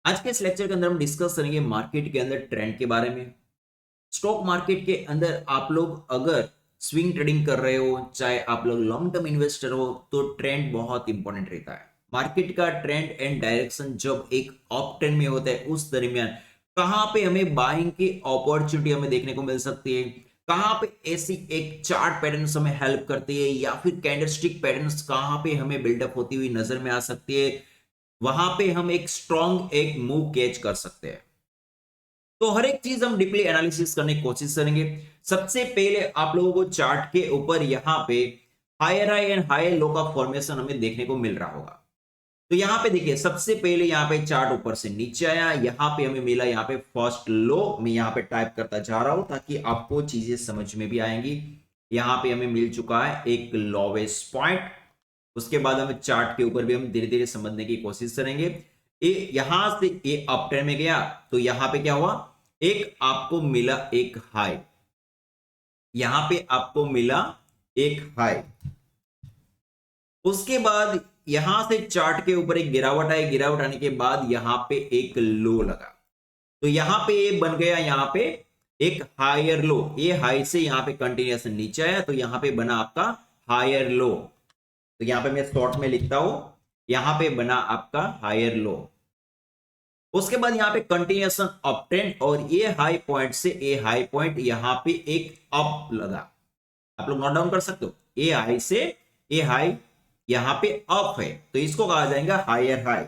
आज के इस लेक्चर के अंदर हम डिस्कस करेंगे मार्केट के अंदर ट्रेंड के बारे में। स्टॉक मार्केट के अंदर आप लोग अगर स्विंग ट्रेडिंग कर रहे हो, चाहे आप लोग लॉन्ग टर्म इन्वेस्टर हो, तो ट्रेंड बहुत इंपॉर्टेंट रहता है। मार्केट का ट्रेंड एंड डायरेक्शन जब एक अप ट्रेंड में होता है, उस दरमियान कहां पे हमें बाइंग की अपॉर्चुनिटी हमें देखने को मिल सकती है, कहां पे ऐसी एक चार्ट पैटर्न्स हमें हेल्प करती है, या फिर कैंडलस्टिक पैटर्न्स कहां पे हमें बिल्डअप होती हुई नजर में आ सकती है, वहां पे हम एक स्ट्रॉन्ग एक मूव कैच कर सकते हैं। तो हर एक चीज हम डीपली एनालिसिस करने की कोशिश करेंगे। सबसे पहले आप लोगों को चार्ट के ऊपर यहाँ पे higher high and higher low का फॉर्मेशन हमें देखने को मिल रहा होगा। तो यहाँ पे देखिए, सबसे पहले यहाँ पे चार्ट ऊपर से नीचे आया, यहाँ पे हमें मिला यहाँ पे फर्स्ट लो। मैं यहाँ पे टाइप करता जा रहा हूं ताकि आपको चीजें समझ में भी आएंगी। यहाँ पे हमें मिल चुका है एक लोवेस्ट पॉइंट। उसके बाद हमें चार्ट के ऊपर भी हम धीरे धीरे समझने की कोशिश करेंगे। यहां से ये अप ट्रेंड में गया, तो यहां पे क्या हुआ, एक आपको मिला एक हाई, यहां पे आपको मिला एक हाई। उसके बाद यहां से चार्ट के ऊपर एक गिरावट आई, गिरावट आने के बाद यहां पे एक लो लगा, तो यहां पे ये बन गया यहां पे एक हायर लो। ये हाई से यहां पे कंटिन्यूएशन नीचे आया, तो यहां पे बना आपका हायर लो। तो यहां पे मैं शॉर्ट में लिखता हूं, यहां पे बना आपका हायर लो। उसके बाद यहां पे कंटिन्यूएशन अप ट्रेंड, और ये हाई पॉइंट से ये हाई पॉइंट यहां पे एक अप लगा। आप लोग नोट डाउन कर सकते हो, ये हाई से ये हाई यहां पे अप है, तो इसको कहा जाएगा हायर हाई।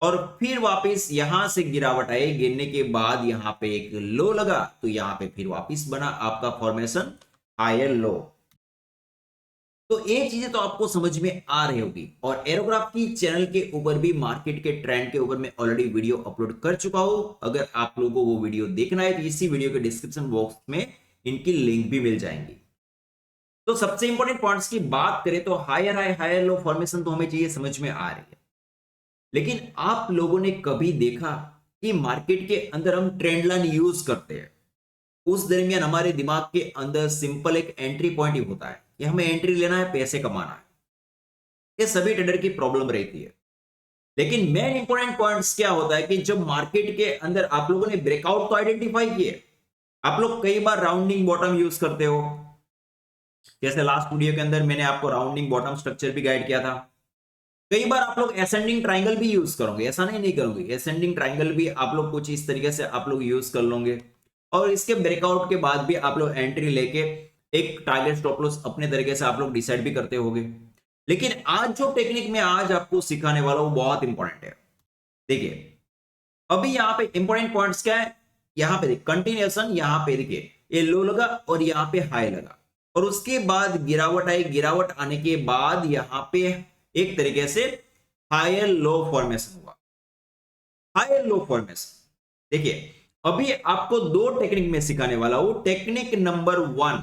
और फिर वापस यहां से गिरावट आई, गिरने के बाद यहां पे एक लो लगा, तो यहां पे फिर वापस बना आपका फॉर्मेशन हायर लो। तो ये चीजें तो आपको समझ में आ रही होगी। और एरोग्राफ की चैनल के ऊपर भी मार्केट के ट्रेंड के ऊपर मैं ऑलरेडी वीडियो अपलोड कर चुका हूं। अगर आप लोगों को वो वीडियो देखना है तो इसी वीडियो के डिस्क्रिप्शन बॉक्स में इनकी लिंक भी मिल जाएंगी। तो सबसे इंपॉर्टेंट पॉइंट्स की बात करें तो higher high higher low formation तो हमें चाहिए, समझ में आ रही है। लेकिन आप लोगों ने कभी देखा कि मार्केट के अंदर हम ट्रेंड लाइन यूज करते हैं, उस दरमियान हमारे दिमाग के अंदर सिंपल एक एंट्री पॉइंट ही होता है कि हमें एंट्री लेना है, पैसे कमाना है। ये सभी ट्रेडर की प्रॉब्लम रहती है। लेकिन मेन इंपॉर्टेंट पॉइंट्स क्या होता है कि जब मार्केट के अंदर आप लोगों ने ब्रेकआउट तो आइडेंटिफाई किए, आप लोग कई बार राउंडिंग बॉटम यूज करते हो। जैसे लास्ट वीडियो के अंदर मैंने आपको राउंडिंग बॉटम स्ट्रक्चर भी गाइड किया था। कई बार आप लोग एसेंडिंग ट्राइंगल भी यूज करोगे, ऐसा नहीं करोगे, एसेंडिंग ट्राइंगल भी आप लोग कुछ इस तरीके से आप लोग यूज कर लोगे। और इसके ब्रेकआउट के बाद भी आप लोग एंट्री लेके एक टारगेट स्टॉप लॉस अपने तरीके से आप लोग डिसाइड भी करते होगे। लेकिन आज जो टेक्निक में आज आपको सिखाने वाला हूं, वो बहुत इंपॉर्टेंट है। देखिए, अभी यहां पे इंपॉर्टेंट पॉइंट्स क्या है, यहां पे कंटिन्यूएशन, यहां पे देखिए ये लो लगा और यहां पे हाई लगा, और उसके बाद गिरावट आई, गिरावट आने के बाद यहां पे एक तरीके से हायर लो फॉर्मेशन हुआ। हायर लो फॉर्मेशन देखिए, अभी आपको दो टेक्निक में सिखाने वाला हूं। टेक्निक नंबर 1,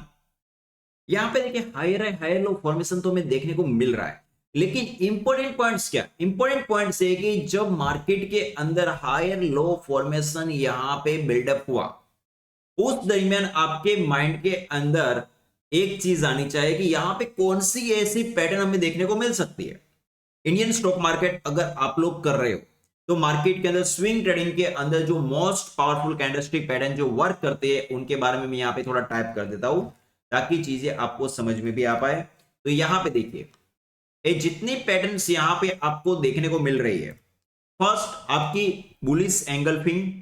यहां पे देखिए हायर हायर लो फॉर्मेशन तो हमें देखने को मिल रहा है, लेकिन इंपॉर्टेंट पॉइंट्स क्या, इंपॉर्टेंट पॉइंट्स है कि जब मार्केट के अंदर हायर लो फॉर्मेशन यहां पे बिल्डअप हुआ, उस दरमियान आपके माइंड के अंदर एक चीज आनी चाहिए कि यहां पे कौन सी ऐसी पैटर्न हमें देखने को मिल सकती है। इंडियन स्टॉक मार्केट अगर आप लोग कर रहे हो, तो मार्केट के अंदर स्विंग ट्रेडिंग के अंदर जो मोस्ट पावरफुल कैंडलस्टिक पैटर्न जो वर्क करते हैं, उनके बारे में मैं यहां पे थोड़ा टाइप कर देता हूं ताकि चीजें आपको समझ में भी आ पाए। तो यहां पे देखिए, ये जितनी पैटर्न्स यहां पे आपको देखने को मिल रही है, फर्स्ट आपकी बुलिश एंगल्फिंग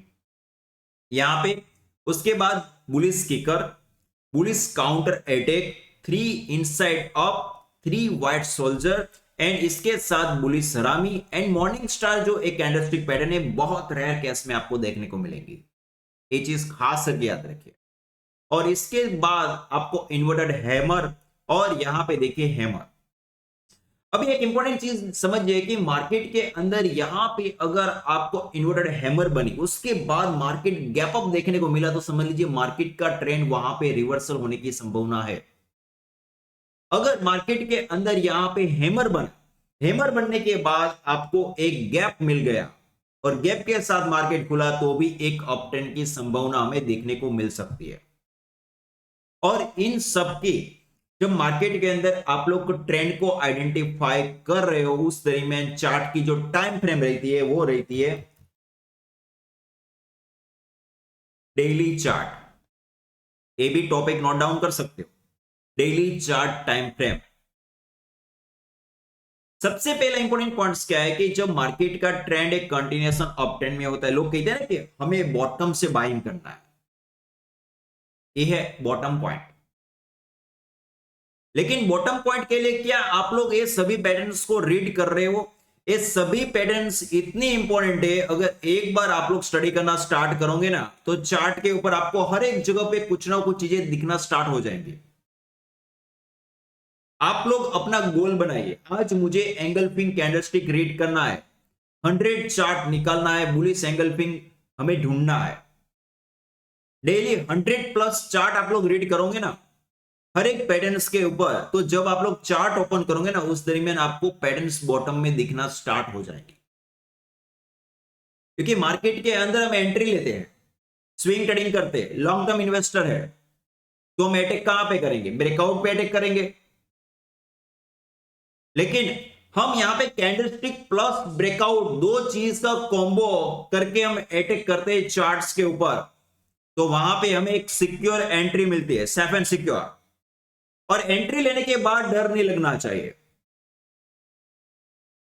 यहां पे, उसके बाद bullish kicker, bullish counter attack, 3 inside up, 3 white soldier, and इसके साथ बुलिश सलामी एंड मॉर्निंग स्टार, जो एक कैंडलस्टिक पैटर्न है, बहुत रेयर केस में आपको देखने को मिलेंगी। ये चीज खास करके याद रखिए। और इसके बाद आपको इन्वर्टेड हैमर, और यहां पे देखिए हैमर। अभी एक इंपॉर्टेंट चीज समझिए कि मार्केट के अंदर यहां पे अगर आपको इन्वर्टेड हैमर बनी, उसके बाद मार्केट गैप अप देखने को मिला, तो समझ लीजिए मार्केट का ट्रेंड वहां पे रिवर्सल होने की संभावना है। अगर मार्केट के अंदर यहां पे हैमर बना, हैमर बनने के बाद आपको एक गैप मिल गया, और गैप के साथ मार्केट खुला, तो भी एक अप ट्रेंड की संभावना हमें देखने को मिल सकती है। और इन सबकी जब मार्केट के अंदर आप लोग ट्रेंड को आइडेंटिफाई कर रहे हो उस दरमियान चार्ट की जो टाइम फ्रेम रहती है वो रहती है डेली चार्ट। ये भी टॉपिक नोट डाउन कर सकते हो, डेली चार्ट टाइम फ्रेम। सबसे पहला इंपॉर्टेंट पॉइंट्स क्या है कि जब मार्केट का ट्रेंड एक कंटिन्यूएशन अप ट्रेंड में होता है, लोग कहते हैं ना कि हमें बॉटम से बाइंग करना है, ये है बॉटम पॉइंट। लेकिन बॉटम पॉइंट के लिए क्या आप लोग ये सभी पैटर्न्स को रीड कर रहे हो? ये सभी पैटर्न्स इतनी इंपॉर्टेंट है, अगर एक बार आप लोग स्टडी करना स्टार्ट करोगे ना तो चार्ट के ऊपर आपको हर एक जगह पे कुछ ना कुछ चीजें दिखना स्टार्ट हो जाएंगी। आप लोग अपना गोल बनाइए, आज मुझे एंगल्फिंग कैंडलस्टिक रीड करना है, 100 चार्ट निकालना है, बुलिश एंगल्फिंग हमें ढूंढना है। डेली 100 प्लस चार्ट आप लोग रीड करोगे ना हर एक पैटर्न्स के ऊपर, तो जब आप लोग चार्ट ओपन करोगे ना उस दरमियान आपको पैटर्न्स बॉटम में दिखना स्टार्ट हो जाएंगे। क्योंकि मार्केट के अंदर हम एंट्री लेते हैं, स्विंग ट्रेडिंग करते हैं, लॉन्ग टर्म इन्वेस्टर है, तो हम अटैक कहां पे करेंगे? ब्रेकआउट पे अटैक करेंगे। लेकिन हम यहां पे कैंडलस्टिक प्लस ब्रेकआउट दो चीज का कॉम्बो करके हम अटैक करते हैं चार्ट्स के ऊपर, तो वहां पे हमें एक सिक्योर एंट्री मिलती है, सेफ एंड सिक्योर। और एंट्री लेने के बाद डर नहीं लगना चाहिए।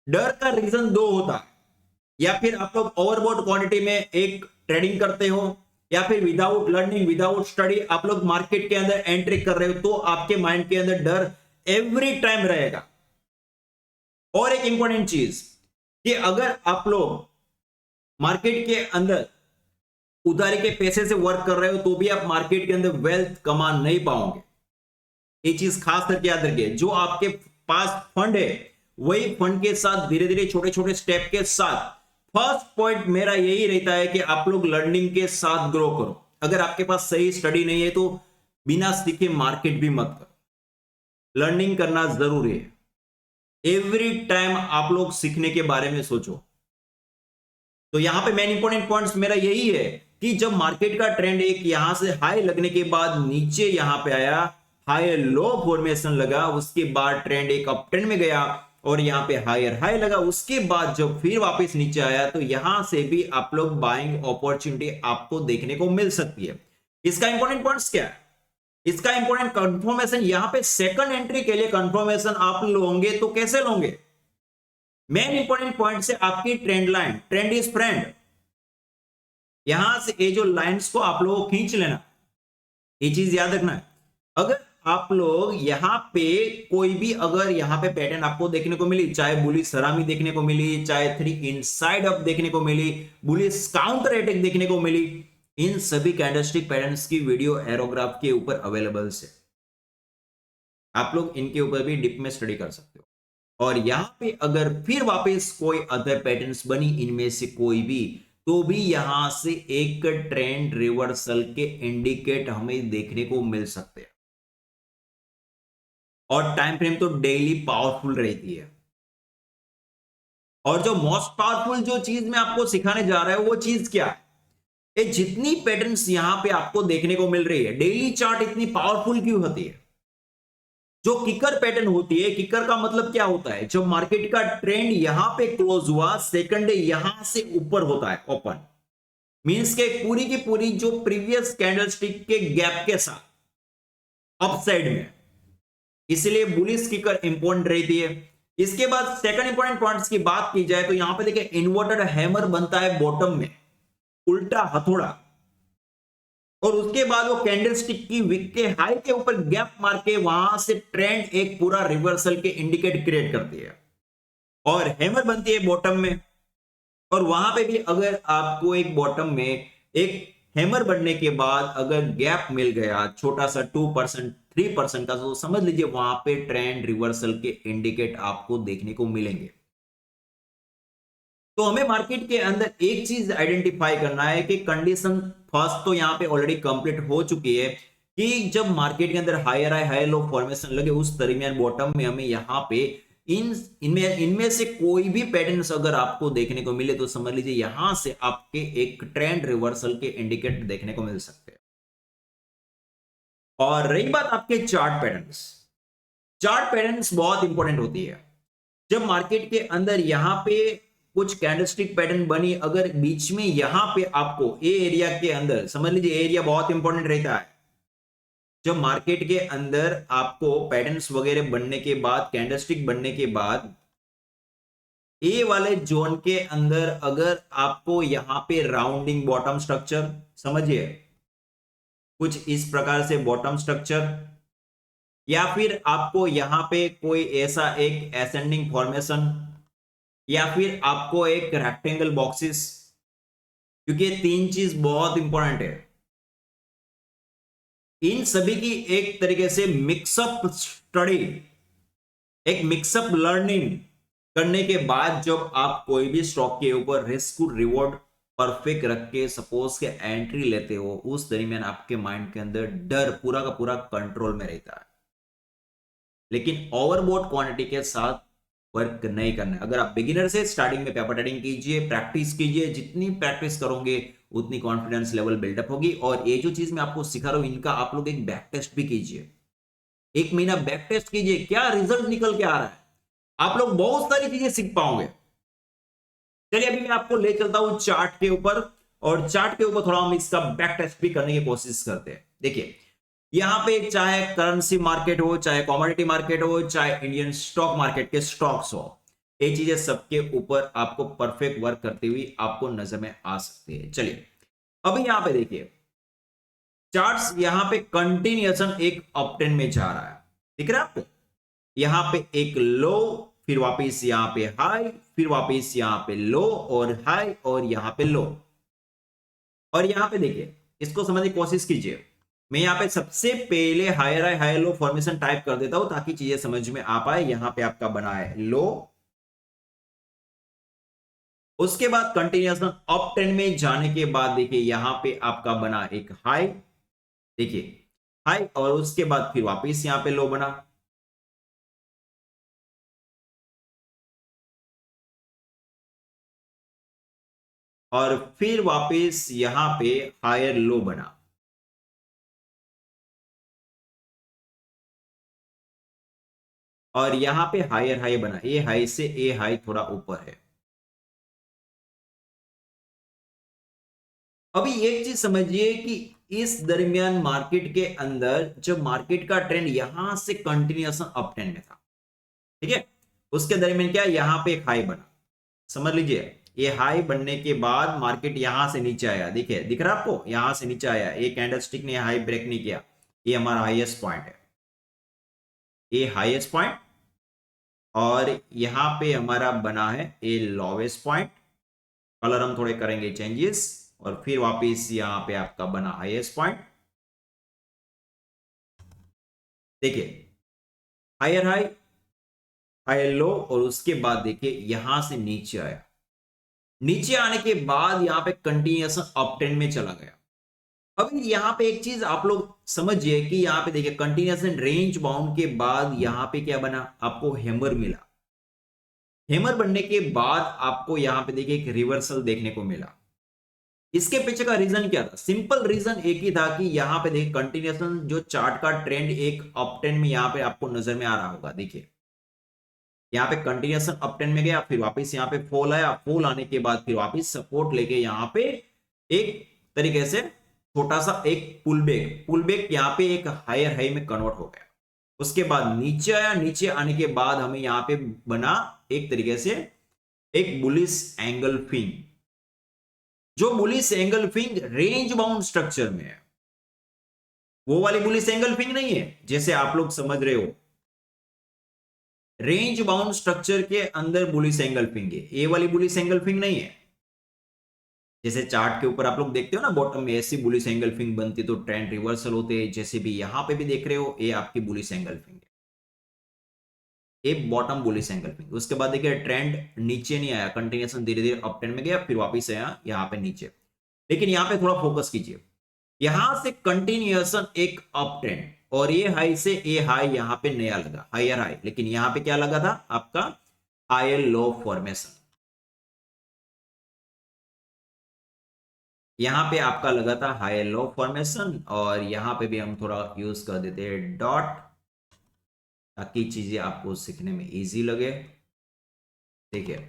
डर का रीजन दो होता है, या फिर आप लोग ओवरबॉट क्वांटिटी में एक ट्रेडिंग करते हो, या फिर विदाउट लर्निंग विदाउट स्टडी आप लोग मार्केट के अंदर एंट्री कर रहे हो, तो आपके माइंड के अंदर डर एवरी टाइम रहेगा। और एक इंपॉर्टेंट चीज कि अगर आप लोग मार्केट के अंदर उधारी के पैसे से वर्क कर रहे हो तो भी आप मार्केट के अंदर वेल्थ कमा नहीं पाओगे। ये चीज खास करके याद रखिए, जो आपके पास फंड है वही फंड के साथ धीरे धीरे छोटे छोटे स्टेप के साथ, फर्स्ट पॉइंट मेरा यही रहता है कि आप लोग लर्निंग के साथ ग्रो करो। अगर आपके पास सही स्टडी नहीं है तो बिना सीखे मार्केट भी मत करो, लर्निंग करना जरूरी है। एवरी टाइम आप लोग सीखने के बारे में सोचो। तो यहां पे मेन इंपॉर्टेंट पॉइंट्स मेरा यही है कि जब मार्केट का ट्रेंड एक यहां से हाई लगने के बाद नीचे यहां पे आया, हाई लो फॉर्मेशन लगा, उसके बाद ट्रेंड एक अप ट्रेंड में गया और यहां पे हायर हाई लगा, उसके बाद जब फिर वापस नीचे आया तो यहां से भी आप लोग बाइंग अपॉर्चुनिटी आपको देखने को मिल सकती है। इसका इंपॉर्टेंट पॉइंट्स क्या है? इसका इंपॉर्टेंट कंफर्मेशन, यहां पे सेकंड एंट्री के लिए कंफर्मेशन आप लोगे तो कैसे लोगे? मेन इंपॉर्टेंट पॉइंट से आपकी trend line, trend is friend, यहां से ये जो लाइंस को आप लोगों को खींच लेना, ये चीज याद रखना है। अगर आप लोग यहां पे कोई भी अगर यहां पे पैटर्न आपको देखने को मिली, चाहे बुलिश सलामी देखने को मिली, चाहे 3 इनसाइड अप देखने को मिली, बुलिश काउंटर अटैक देखने को मिली, इन सभी कैंडलस्टिक पैटर्न्स की वीडियो एरोग्राफ के ऊपर अवेलेबल है, आप लोग इनके ऊपर भी डिप में स्टडी कर सकते हो। और यहां पे अगर फिर वापस कोई अदर पैटर्न्स बनी इनमें से कोई भी, तो भी यहां से एक ट्रेंड रिवर्सल के इंडिकेट हमें देखने को मिल सकते हैं। और टाइम फ्रेम तो डेली पावरफुल रहती है। और जो मोस्ट पावरफुल जो चीज मैं आपको सिखाने जा रहा हूं वो चीज क्या है? ये जितनी पैटर्न्स यहां पे आपको देखने को मिल रही है, डेली चार्ट इतनी पावरफुल क्यों होती है? जो किकर पैटर्न होती है, किकर का मतलब क्या होता है? जब मार्केट का ट्रेंड यहां पे क्लोज हुआ, सेकंड डे यहां से ऊपर होता है ओपन, मींस के पूरी की पूरी जो प्रीवियस कैंडलस्टिक के गैप के साथ अपसाइड में, इसलिए बुलिश किकर इंपॉर्टेंट रहती है। इसके बाद सेकंड इंपॉर्टेंट पॉइंट्स की बात की जाए तो यहां पे देखिए इन्वर्टेड हैमर बनता है बॉटम में, उल्टा हथौड़ा, और उसके बाद वो कैंडलस्टिक की विक के हाई के ऊपर गैप मार के वहां से ट्रेंड एक पूरा रिवर्सल के इंडिकेट क्रिएट करती है और हैमर बनती है बॉटम में। और वहां पे भी अगर आपको एक बॉटम में एक हैमर बनने के बाद अगर गैप मिल गया छोटा सा 2% 3% का, तो समझ लीजिए वहां पे ट्रेंड रिवर्सल के इंडिकेट आपको देखने को मिलेंगे। तो हमें मार्केट के अंदर एक चीज आइडेंटिफाई करना है कि कंडीशन फर्स्ट तो यहां पे ऑलरेडी कंप्लीट हो चुकी है कि जब मार्केट के अंदर हायर हाई लो फॉर्मेशन लगे उस दरमियान बॉटम में हमें यहां पे इनमें से कोई भी पैटर्न्स अगर आपको देखने को मिले तो समझ लीजिए यहां से आपके एक ट्रेंड रिवर्सल के इंडिकेट देखने को मिल सकते हैं। और रही बात आपके चार्ट पैटर्न्स, चार्ट पैटर्न्स बहुत इंपॉर्टेंट होती है। जब मार्केट के अंदर यहां पे कुछ कैंडलस्टिक पैटर्न बनी, अगर बीच में यहां पे आपको ए एरिया के अंदर, समझ लीजिए एरिया बहुत इंपॉर्टेंट रहता है। जब मार्केट के अंदर आपको पैटर्न्स वगैरह बनने के बाद, कैंडलस्टिक बनने के बाद, ए वाले जोन के अंदर अगर आपको यहां पे राउंडिंग बॉटम स्ट्रक्चर, समझिए कुछ इस प्रकार से बॉटम स्ट्रक्चर, या फिर आपको यहां पे कोई ऐसा एक एसेंडिंग फॉर्मेशन, या फिर आपको एक रेक्टेंगल बॉक्सेस, क्योंकि ये तीन चीज बहुत इंपॉर्टेंट है। इन सभी की एक तरीके से मिक्सअप स्टडी, एक मिक्सअप लर्निंग करने के बाद जब आप कोई भी स्टॉक के ऊपर रिस्क रिवॉर्ड परफेक्ट रख के सपोज के एंट्री लेते हो, उस दरमियान आपके माइंड के अंदर डर पूरा का पूरा कंट्रोल में रहता है। लेकिन ओवरबोट क्वांटिटी के साथ वर्क नहीं करना है। अगर आप बिगिनर से स्टार्टिंग में पेपर ट्रेडिंग कीजिए, प्रैक्टिस कीजिए, जितनी प्रैक्टिस करोगे उतनी कॉन्फिडेंस लेवल बिल्डअप होगी। और ये जो चीज मैं आपको सिखा रहा हूं, इनका आप लोग एक बैक टेस्ट भी कीजिए, 1 महीना बैक टेस्ट कीजिए, क्या रिजल्ट निकल के आ रहा है, आप लोग बहुत सारी चीजें सीख पाओगे। चलिए अभी मैं आपको ले चलता हूं चार्ट के ऊपर, और चार्ट के ऊपर थोड़ा हम इसका बैक टेस्ट भी करने की कोशिश करते हैं। देखिए यहां पे चाहे करेंसी मार्केट हो, चाहे कमोडिटी मार्केट हो, चाहे इंडियन स्टॉक मार्केट के स्टॉक्स हो, ये चीजें सबके ऊपर आपको परफेक्ट वर्क करती हुई आपको नजर में आ सकती है। चलिए अभी यहां पे देखिए चार्ट्स, यहां पे कंटिन्यूएशन एक अपट्रेंड में जा रहा है, दिख रहा है आपको। यहां पे एक लो, फिर वापस यहां पे हाई, फिर वापस यहां पे लो और हाई, और यहां पे लो। और यहां पे देखिए, इसको समझने की कोशिश कीजिए। मैं यहां पे सबसे पहले higher high high low formation type कर देता हूं ताकि चीजें समझ में आ पाए। यहां पे आपका बना है लो, उसके बाद कंटिन्यूएशन अप ट्रेंड में जाने के बाद देखिए यहां पे आपका बना एक हाई, देखिए हाई, और उसके बाद फिर वापस यहां पे लो बना, और फिर वापस यहां पे हायर लो बना, और यहां पे हायर हाई बना। ए हाई से ए हाई थोड़ा ऊपर है। अभी एक चीज समझिए कि इस दरमियान मार्केट के अंदर जब मार्केट का ट्रेंड यहां से कंटिन्यूएशन अप ट्रेंड में था, ठीक है, उसके दरमियान क्या यहां पे एक हाई बना, समझ लीजिए ये हाई बनने के बाद मार्केट यहां से नीचे आया, देखिए दिख रहा है आपको, यहां से नीचे आया, एक कैंडलस्टिक ने हाई ब्रेक नहीं किया, ये हमारा हाईएस्ट पॉइंट है, ये हाईएस्ट पॉइंट, और यहां पे हमारा बना है ये लोवेस्ट पॉइंट। कलर हम थोड़े करेंगे चेंजेस, और फिर वापस यहां पे आपका बना हाईएस्ट पॉइंट, देखिए हायर हाई, हाई लो, और उसके बाद देखिए यहां से नीचे आया, नीचे आने के बाद यहां पे कंटिन्यूएशन अप ट्रेंड में चला गया। अभी यहां पे एक चीज आप लोग समझिए कि यहां पे देखिए कंटिन्यूएशन रेंज बाउंड के बाद यहां पे क्या बना, आपको हैमर मिला। हैमर बनने के बाद आपको यहां पे देखिए एक रिवर्सल देखने को मिला। इसके पीछे का रीजन क्या था, सिंपल रीजन एक ही था कि यहां पे देखिए कंटिन्यूएशन जो चार्ट का ट्रेंड एक अप ट्रेंड में यहां पे आपको नजर में आ रहा होगा, देखिए यहाँ पे कंटिन्यूएशन अप ट्रेंड में गया, फिर वापस यहाँ पे फॉल आया, फॉल आने के बाद फिर वापस सपोर्ट लेके यहाँ पे एक तरीके से छोटा सा एक पुल बैक, पुल बैक यहाँ पे एक हायर हाई में कन्वर्ट हो गया। उसके बाद नीचे आया, नीचे आने के बाद हमें यहाँ पे बना एक तरीके से एक बुलिश एंगल फिंग, जो बुलिश एंगल फिंग रेंज बाउंड स्ट्रक्चर में है, वो वाली बुलिश एंगल फिंग नहीं है जैसे आप लोग समझ रहे हो। रेंज बाउंड स्ट्रक्चर के अंदर बुलिश एंगल फिंग है, ये वाली बुलिश एंगल फिंग नहीं है। जैसे चार्ट के ऊपर आप लोग देखते हो ना, बॉटम में ऐसी बुलिश एंगल फिंग बनती तो ट्रेंड रिवर्सल होते हैं, जैसे भी यहां पे भी देख रहे हो ये आपकी बुलिश एंगल फिंग है, ये बॉटम बुलिश एंगल फिंग। उसके बाद देखिए ट्रेंड नीचे नहीं आया, कंटिन्यूएशन धीरे धीरे अप ट्रेंड में गया, फिर वापस आया यहाँ पे नीचे। लेकिन यहाँ पे थोड़ा फोकस कीजिए, यहां से कंटिन्यूएशन एक अप ट्रेंड, और ये हाई से ये हाई यहां पे नया लगा, हायर हाई, लेकिन यहां पे क्या लगा था आपका हायर लो फॉर्मेशन। यहां पे आपका लगा था हायर लो फॉर्मेशन, और यहां पे भी हम थोड़ा यूज कर देते हैं डॉट, ताकि चीजें आपको सीखने में इजी लगे। देखिए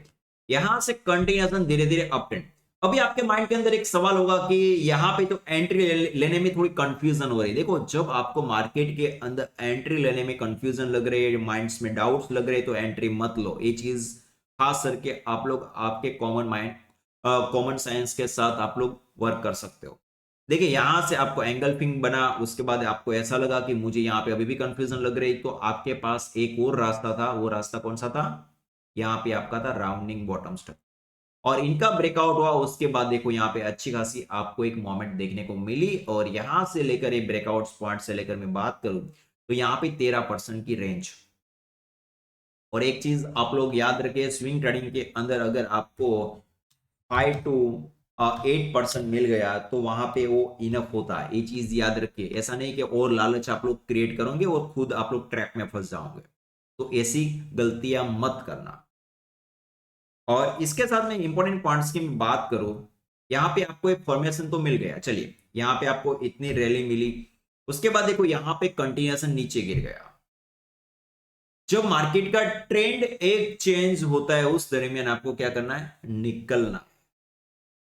यहां से कंटिन्यूएशन धीरे धीरे अप ट्रेंड। अभी आपके माइंड के अंदर एक सवाल होगा कि यहां पे तो एंट्री लेने में थोड़ी कंफ्यूजन हो रही है। देखो जब आपको मार्केट के अंदर एंट्री लेने में कंफ्यूजन लग रही है, माइंड्स में डाउट्स लग रहे हैं, तो एंट्री मत लो। ये चीज खास करके आप लोग आपके कॉमन माइंड कॉमन सेंस के साथ आप लोग वर्क कर सकते हो। देखिए यहां से आपको एंगल्फिंग बना, उसके बाद आपको ऐसा लगा कि मुझे यहाँ पे अभी भी कंफ्यूजन लग रही, तो आपके पास एक और रास्ता था। वो रास्ता कौन सा था? यहाँ पे आपका था राउंडिंग बॉटम स्टॉक, और इनका ब्रेकआउट हुआ। उसके बाद देखो यहाँ पे अच्छी खासी आपको एक मोमेंट देखने को मिली, और यहां से लेकर ये ब्रेकआउट पॉइंट से लेकर मैं बात करूं तो यहाँ पे 13% की रेंज। और एक चीज आप लोग याद रखिए, स्विंग ट्रेडिंग के अंदर अगर आपको 5 to 8% मिल गया तो वहां पे वो इनफ होता है। ये चीज याद रखिए, ऐसा नहीं कि और लालच आप लोग क्रिएट करोगे और खुद आप लोग ट्रैप में फंस जाओगे। तो ऐसी गलतियां मत करना। और इसके साथ में इंपॉर्टेंट पॉइंट्स की मैं बात करूं, यहां पे आपको एक फॉर्मेशन तो मिल गया, चलिए यहां पे आपको इतनी रैली मिली। उसके बाद देखो यहां पे कंटिन्यूएशन नीचे गिर गया। जब मार्केट का ट्रेंड एक चेंज होता है उस दरमियान आपको क्या करना है? निकलना।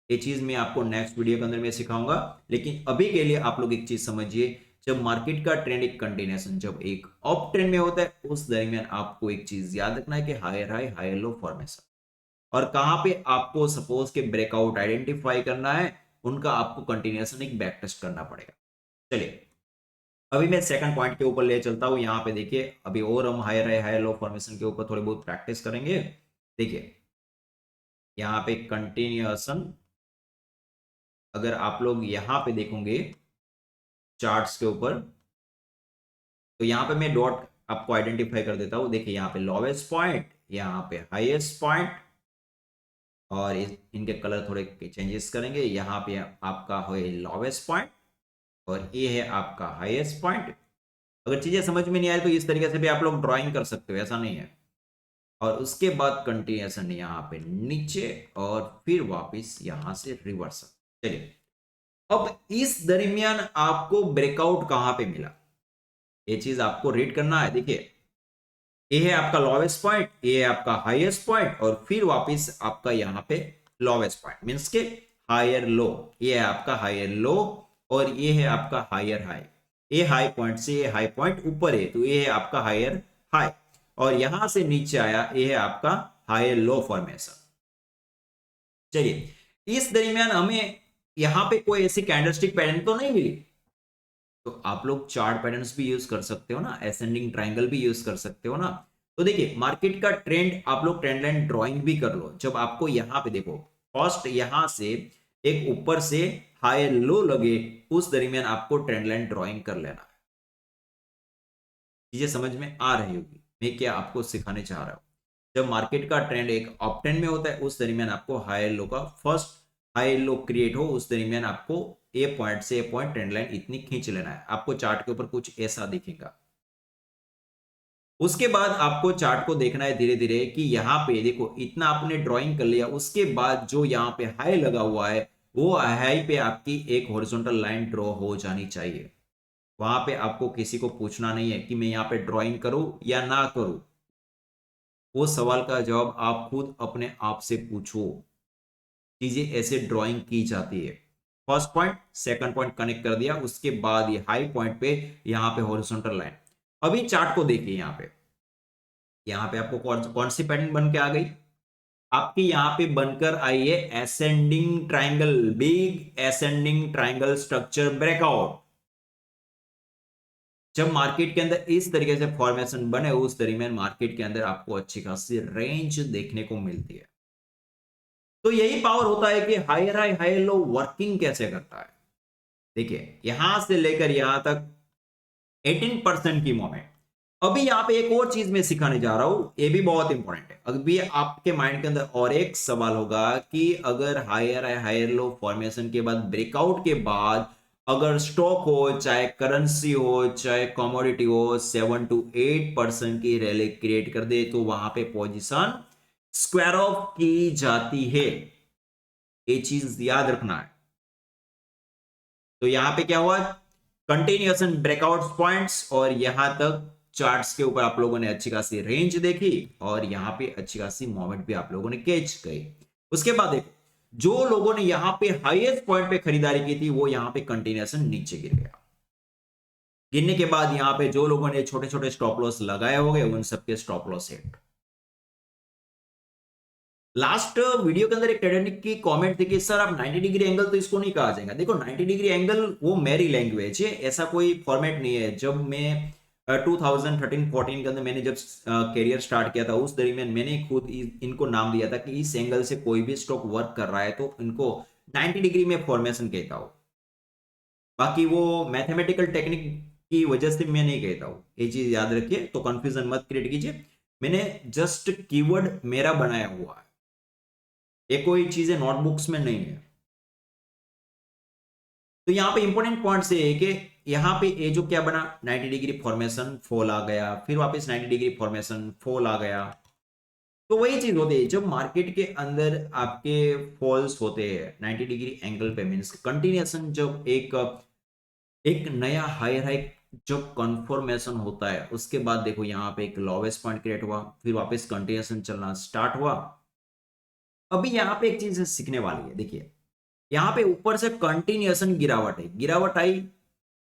ये चीज मैं आपको नेक्स्ट वीडियो के अंदर में सिखाऊंगा, लेकिन अभी के लिए आप लोग एक चीज समझिए, जब मार्केट का ट्रेंड एक कंटिन्यूएशन, जब एक अप ट्रेंड में होता है उस दरमियान आपको एक चीज याद रखना है कि higher high higher low formation. और कहां पे आपको सपोज के ब्रेकआउट आइडेंटिफाई करना है, उनका आपको कंटिन्यूएशन एक बैक टेस्ट करना पड़ेगा। चलिए अभी मैं सेकंड पॉइंट के ऊपर ले चलता हूं। यहां पे देखिए अभी और हम higher high higher low formation के ऊपर थोड़ी बहुत प्रैक्टिस करेंगे। देखिए यहां पे कंटिन्यूएशन अगर आप लोग यहां पे देखोगे चार्ट्स के ऊपर, तो यहां पे मैं डॉट आपको आइडेंटिफाई कर देता हूं। देखिए यहां पे लोवेस्ट पॉइंट, यहां पे हाईएस्ट पॉइंट, और इनके कलर थोड़े चेंजेस करेंगे। यहाँ पे आपका है लोवेस्ट पॉइंट और ये है आपका हाईएस्ट पॉइंट। अगर चीजें समझ में नहीं आए तो इस तरीके से भी आप लोग ड्राइंग कर सकते हो, ऐसा नहीं है। और उसके बाद कंटिन्यूएशन यहाँ पे नीचे और फिर वापस यहां से रिवर्स। चलिए अब इस दरमियान आपको ब्रेकआउट कहां पे मिला, ये चीज आपको रीड करना है। देखिए ये है आपका लोवेस्ट पॉइंट, ये है आपका हाईएस्ट पॉइंट, और फिर वापस आपका यहाँ पे लोवेस्ट पॉइंट मींस के हायर लो। ये है आपका हायर लो और ये है आपका हायर हाई। ये हाई पॉइंट से ये हाई पॉइंट ऊपर है तो ये है आपका हायर हाई, और यहां से नीचे आया ये है आपका हायर लो फॉर्मेशन। चलिए इस दरमियान हमें यहां पे कोई ऐसी कैंडलस्टिक पैटर्न तो नहीं मिली, तो आप लोग चार्ट पैटर्न्स भी यूज कर सकते हो ना, असेंडिंग ट्रायंगल भी यूज कर सकते हो ना। तो देखिए मार्केट का ट्रेंड आप लोग ट्रेंड लाइन ड्राइंग भी कर लो। जब आपको यहां पे देखो फर्स्ट यहां से एक ऊपर से हाई लो लगे उस दरमियान आपको ट्रेंड लाइन ड्राइंग कर लेना है। चीजें समझ में आ रही होगी मैं क्या आपको सिखाने चाह रहा हूं। जब मार्केट का ट्रेंड एक अप ट्रेंड में होता है उस दरमियान आपको हाई लो का फर्स्ट हाई लो क्रिएट हो उस दरमियान आपको ए पॉइंट से ए पॉइंट ट्रेंड लाइन इतनी खींच लेना है। आपको चार्ट के ऊपर कुछ ऐसा दिखेगा। उसके बाद आपको चार्ट को देखना है धीरे धीरे कि यहां पे देखो इतना आपने ड्राइंग कर लिया, उसके बाद जो यहां पे हाई लगा हुआ है वो हाई पे आपकी एक हॉरिजॉन्टल लाइन ड्रॉ हो जानी चाहिए। वहां पे आपको किसी को पूछना नहीं है कि मैं यहाँ पे ड्राइंग करूं या ना करूं। वो सवाल का जवाब आप खुद अपने आप से पूछो। चीजें ऐसे ड्राइंग की जाती है। First point second point connect कर दिया, उसके बाद ये हाई पॉइंट पे यहाँ पे हॉरिजॉन्टल लाइन। अभी चार्ट को देखिए यहाँ पे आपको कौन सी पैटर्न बन के आ गई? आपकी यहाँ पे बनकर आई है ascending triangle, big ascending triangle structure breakout. जब मार्केट के अंदर इस तरीके से फॉर्मेशन बने उस दरमियान मार्केट के अंदर आपको अच्छी खासी रेंज देखने को मिलती है। तो यही पावर होता है कि higher high higher low working कैसे करता है। देखिए यहां से लेकर यहां तक 18% की मोमेंट। अभी यहां पे एक और चीज मैं सिखाने जा रहा हूं, ये भी बहुत इंपॉर्टेंट है। अभी आपके माइंड के अंदर और एक सवाल होगा कि अगर हायर हायर लो फॉर्मेशन के बाद ब्रेकआउट के बाद अगर स्टॉक हो चाहे करेंसी हो चाहे कमोडिटी हो 7 to 8% की रैली क्रिएट कर दे तो वहां पे पोजीशन स्क्वायर ऑफ की जाती है। ये चीज याद रखना है। तो यहां पे क्या हुआ? कंटिन्यूएशन ब्रेकआउट पॉइंट्स और यहां तक चार्ट्स के ऊपर आप लोगों ने अच्छी खासी रेंज देखी और यहाँ पे अच्छी खासी मूवमेंट भी आप लोगों ने कैच गई। उसके बाद देखो जो लोगों ने यहाँ पे हाईएस्ट पॉइंट पे खरीदारी की थी वो यहाँ पे कंटिन्यूएशन नीचे गिर गया। गिरने के बाद यहाँ पे जो लोगों ने छोटे छोटे स्टॉप लॉस लगाए होंगे उन सबके stop loss hit. Last video के अंदर एक ट्रेडर की कमेंट थी कि सर आप 90 डिग्री एंगल तो इसको नहीं कहा जाएगा। देखो 90 डिग्री एंगल वो मेरी लैंग्वेज है, ऐसा कोई फॉर्मेट नहीं है। जब मैं 2013-14 के अंदर मैंने जब करियर स्टार्ट किया था उस दरमियान मैंने खुद इनको नाम दिया था कि इस एंगल से कोई भी स्टॉक वर्क कर रहा है तो इनको 90 डिग्री में फॉर्मेशन कहता हूं। बाकी वो मैथमेटिकल टेक्निक की वजह से मैं नहीं कहता हूं, ये चीज याद रखिए, तो कंफ्यूजन मत क्रिएट कीजिए। मैंने जस्ट कीवर्ड मेरा बनाया हुआ है, ये कोई चीजें नोटबुक्स में नहीं है। तो यहाँ पे इंपॉर्टेंट पॉइंट से है कि यहाँ पे ये जो क्या बना 90 डिग्री फॉर्मेशन फॉल आ गया, फिर वापस 90 डिग्री फॉर्मेशन फॉल आ गया। तो वही चीज होती है जब मार्केट के अंदर आपके फॉल्स होते हैं 90 डिग्री एंगल पे, मीन्स कंटिन्यूएशन जब एक एक नया हायर हाई जब कन्फर्मेशन होता है उसके बाद देखो यहाँ पे एक लोवेस्ट पॉइंट क्रिएट हुआ, फिर वापस कंटिन्यूएशन चलना स्टार्ट हुआ। अभी यहाँ पे एक चीज सीखने वाली है, देखिए यहाँ पे ऊपर से कंटिन्यूएशन गिरावट है, गिरावट आई।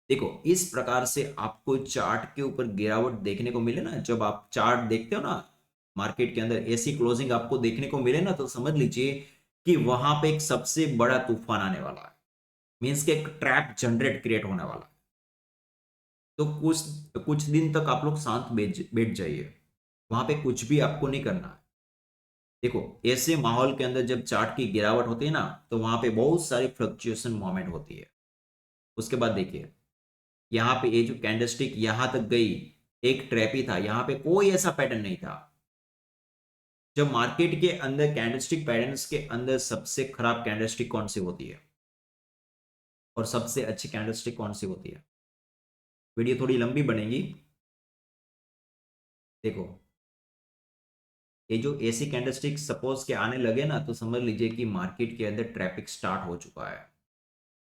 देखो इस प्रकार से आपको चार्ट के ऊपर गिरावट देखने को मिले ना, जब आप चार्ट देखते हो ना मार्केट के अंदर ऐसी क्लोजिंग आपको देखने को मिले ना, तो समझ लीजिए कि वहां पे एक सबसे बड़ा तूफान आने वाला है, मीन्स के एक ट्रैप जनरेट क्रिएट होने वाला है। तो कुछ कुछ दिन तक आप लोग शांत बैठ जाइए, वहां पे कुछ भी आपको नहीं करना है। देखो ऐसे माहौल के अंदर जब चार्ट की गिरावट होती है ना तो वहां पे बहुत सारी फ्लक्चुएशन मोमेंट होती है। उसके बाद देखिए यहाँ पे ये जो कैंडलस्टिक यहां तक गई, एक ट्रैप ही था, यहाँ पे कोई ऐसा पैटर्न नहीं था। जब मार्केट के अंदर कैंडलस्टिक पैटर्न्स के अंदर सबसे खराब कैंडलस्टिक कौन सी होती है और सबसे अच्छी कैंडलस्टिक कौन सी होती है, वीडियो थोड़ी लंबी बनेगी। देखो ये जो एसी कैंडलस्टिक सपोज के आने लगे ना तो समझ लीजिए कि मार्केट के अंदर ट्रैफिक स्टार्ट हो चुका है।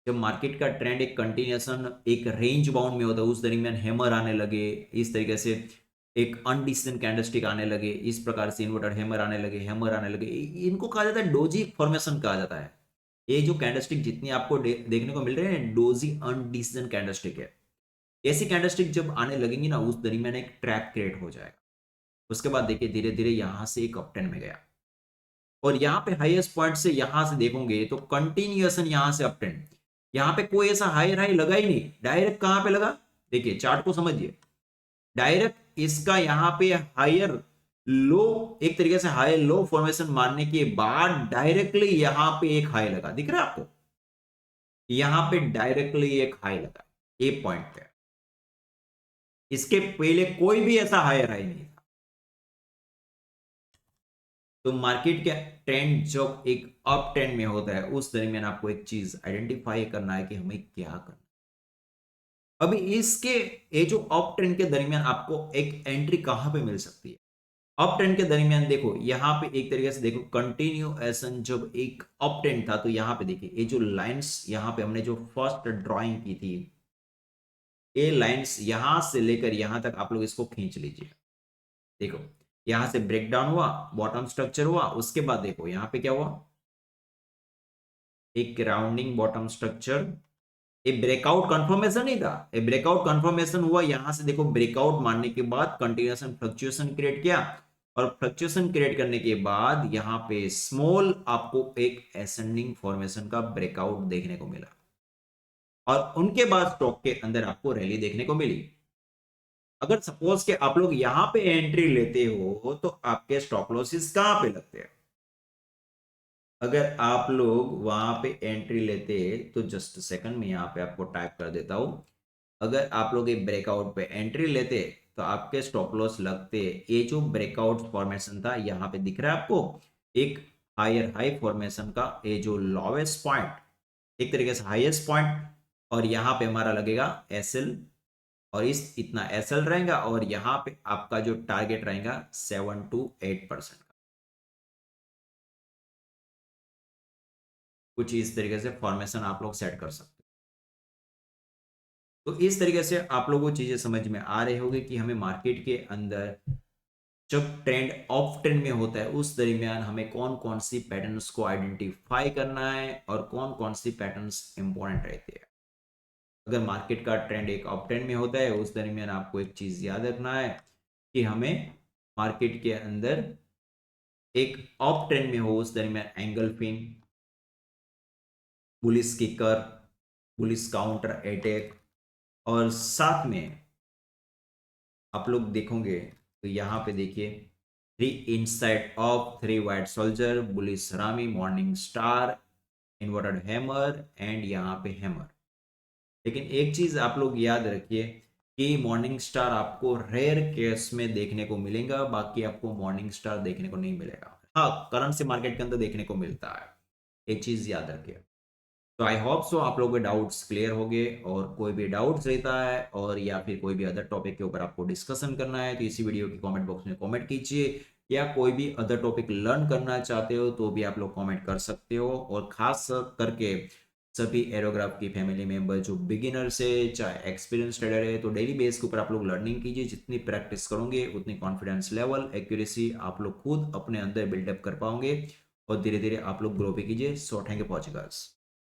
जब मार्केट का ट्रेंड एक कंटिन्यूएशन एक रेंज बाउंड में होता है उस दरमियान हैमर आने लगे, इस तरीके से एक अनडिसीजन कैंडलस्टिक आने लगे, इस प्रकार से इन्वर्टर हैमर आने लगे, हैमर आने लगे, इनको कहा जाता है डोजी फॉर्मेशन कहा जाता है। ये जो कैंडलस्टिक जितनी आपको देखने को मिल रहे हैं डोजी अनडिसीजन कैंडलस्टिक है। ऐसी कैंडलस्टिक जब आने लगेंगी ना उस दरमियान एक ट्रैप क्रिएट हो जाएगा। उसके बाद देखिए धीरे धीरे यहां से एक अपट्रेंड में गया और यहाँ पे हाईएस्ट पॉइंट से यहां से देखोगे तो कंटिन्यूएशन यहां से अपट्रेंड, यहाँ पे कोई ऐसा हायर हाई लगा ही नहीं, डायरेक्ट कहां पे लगा, देखिए चार्ट को समझिए, डायरेक्ट इसका यहाँ पे हायर लो, एक तरीके से हाई लो फॉर्मेशन मारने के बाद डायरेक्टली यहां पे एक हाई लगा, दिख रहा है आपको, यहां पे डायरेक्टली एक हाई लगा ए पॉइंट पे, इसके पहले कोई भी ऐसा हायर हाई नहीं था। तो मार्केट का ट्रेंड जब एक अप ट्रेंड में होता है उस दरमियान आपको एक चीज आइडेंटिफाई करना है कि हमें क्या करना। अभी इसके ये जो अप ट्रेंड के दरमियान आपको एक एंट्री कहां पे मिल सकती है, अप ट्रेंड के दरमियान देखो यहाँ पे एक तरीके से देखो कंटिन्यूएशन जब एक अप ट्रेंड था तो यहाँ पे देखिए ये जो लाइंस यहाँ पे हमने जो फर्स्ट ड्राइंग की थी, ये लाइंस यहां से लेकर यहां तक आप लोग इसको खींच लीजिए। देखो यहां से ब्रेक डाउन हुआ, बॉटम स्ट्रक्चर हुआ, उसके बाद देखो यहाँ पे क्या हुआ, एक राउंडिंग बॉटम स्ट्रक्चर, ये ब्रेकआउट कंफर्मेशन नहीं था, ये ब्रेकआउट कंफर्मेशन हुआ, यहां से देखो ब्रेकआउट मारने के बाद कंटिन्यूएशन फ्लक्चुएशन क्रिएट किया और फ्लक्चुएशन क्रिएट करने के बाद यहां पे स्मॉल आपको एक एसेंडिंग फॉर्मेशन का ब्रेकआउट देखने को मिला और उनके बाद स्टॉक के अंदर आपको रैली देखने को मिली। अगर सपोज के आप लोग यहां पे एंट्री लेते हो तो आपके स्टॉप लॉसेस कहां पे लगते हैं, अगर आप लोग वहां पे एंट्री लेते तो जस्ट सेकंड में यहां पे आपको टाइप कर देता हूं, अगर आप लोग एक ब्रेकआउट पे एंट्री लेते तो आपके स्टॉप लॉस लगते, ये जो ब्रेकआउट फॉर्मेशन था यहाँ पे दिख रहा है आपको एक हायर हाई फॉर्मेशन का ये जो लोवेस्ट पॉइंट, एक तरीके से हाईएस्ट पॉइंट, और यहाँ पे हमारा लगेगा एसएल और इस इतना एसएल रहेगा और यहाँ पे आपका जो टारगेट रहेगा 7 to 8% का, कुछ इस तरीके से फॉर्मेशन आप लोग सेट कर सकते हो। तो इस तरीके से आप लोगों को चीजें समझ में आ रही होगी कि हमें मार्केट के अंदर जब ट्रेंड ऑफ ट्रेंड में होता है उस दरमियान हमें कौन कौन सी पैटर्न्स को आइडेंटिफाई करना है और कौन कौन सी पैटर्न्स इंपॉर्टेंट रहते हैं। अगर मार्केट का ट्रेंड एक अप ट्रेंड में होता है उस दरमियान आपको एक चीज याद रखना है कि हमें मार्केट के अंदर एक अप ट्रेंड में हो उस दरमियान engulfing, bullish kicker, bullish counter attack, और साथ में आप लोग देखोगे तो यहाँ पे देखिए 3 inside of 3 white soldier, bullish Rami, morning star, inverted hammer and यहाँ पे हैमर। लेकिन एक चीज आप लोग याद रखिए कि मॉर्निंग स्टार आपको रेयर केस में देखने को मिलेगा, बाकी आपको मॉर्निंग स्टार देखने को नहीं मिलेगा। हाँ, करंट से मार्केट के अंदर देखने को मिलता है, एक चीज याद रखिए। तो आई होप सो आप लोगों के डाउट्स क्लियर हो गए, और कोई भी डाउट्स रहता है और या फिर कोई भी अदर टॉपिक के ऊपर आपको डिस्कशन करना है तो इसी वीडियो की कमेंट बॉक्स में कमेंट कीजिए, या कोई भी अदर टॉपिक लर्न करना चाहते हो तो भी आप लोग कमेंट कर सकते हो। और खास करके सभी एरोग्राफ की फैमिली मेंबर जो बिगिनर से चाहे एक्सपीरियंस ट्रेडर है, तो डेली बेस के ऊपर आप लोग लर्निंग कीजिए। जितनी प्रैक्टिस करोगे उतनी कॉन्फिडेंस लेवल, एक्यूरेसी आप लोग खुद अपने अंदर बिल्डअप कर पाओगे और धीरे धीरे आप लोग ग्रो भी कीजिए। So thank you for watching guys.